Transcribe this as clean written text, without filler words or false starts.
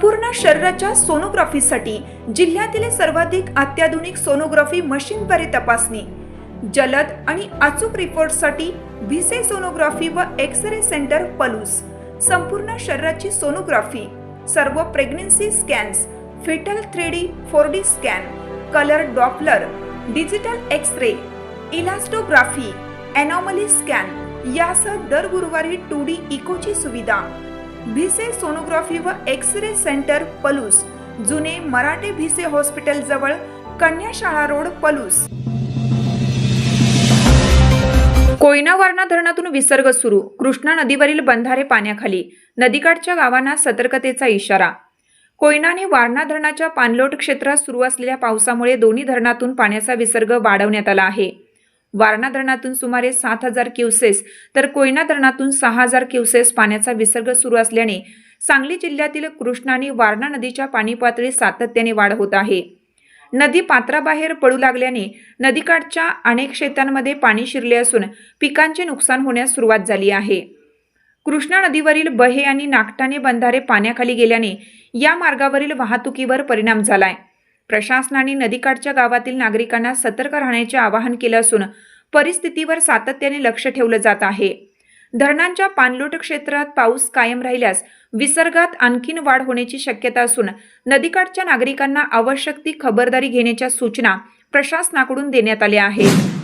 संपूर्ण शरीराच्या सोनोग्राफीसाठी जिल्ह्यातील सर्वाधिक अत्याधुनिक सोनोग्राफी मशीनद्वारे तपासणी, जलद आणि अचूक रिपोर्टसाठी भिसे सोनोग्राफी व एक्स-रे सेंटर पलूस, संपूर्ण शरीराची सोनोग्राफी, सर्व pregnancy scans, foetal 3D 4D scan, colour Doppler, digital X-ray, elastography, anomaly scan यासह दर गुरुवारी 2D इकोची सुविधा। भिसे सोनोग्राफी व एक्स-रे सेंटर पलूस, जुने मराठे भिसे हॉस्पिटल जवळ, कन्याशाळा रोड, पलूस। कोयना वारणा धरणातून विसर्ग सुरू, कृष्णा नदीवरील बंधारे पाण्याखाली, नदीकाठच्या गावांना सतर्कतेचा इशारा। कोयना आणि वारणा धरणाच्या पाणलोट क्षेत्रात सुरू असलेल्या पावसामुळे दोन्ही धरणातून पाण्याचा विसर्ग वाढवण्यात आला आहे। वारणा धरणातून सुमारे 7,000 क्युसेस तर कोयना धरणातून 6,000 क्युसेस पाण्याचा विसर्ग सुरू असल्याने सांगली जिल्ह्यातील कृष्णा आणि वारणा नदीच्या पाणी पातळीत सातत्याने वाढ होत आहे। नदी पात्राबाहेर पडू लागल्याने नदीकाठच्या अनेक शेतांमध्ये पाणी शिरले असून पिकांचे नुकसान होण्यास सुरुवात झाली आहे। कृष्णा नदीवरील बहे आणि नागठाणे बंधारे पाण्याखाली गेल्याने या मार्गावरील वाहतुकीवर परिणाम झालाय। प्रशासनाने नदीकाठच्या गावातील नागरिकांना सतर्क राहण्याचे आवाहन केले असून परिस्थितीवर सातत्याने लक्ष ठेवले जात आहे। धरणांच्या पाणलोट क्षेत्रात पाऊस कायम राहिल्यास विसर्गात आणखीन वाढ होण्याची शक्यता असून नदीकाठच्या नागरिकांना आवश्यक ती खबरदारी घेण्याच्या सूचना प्रशासनाकडून देण्यात आल्या आहेत।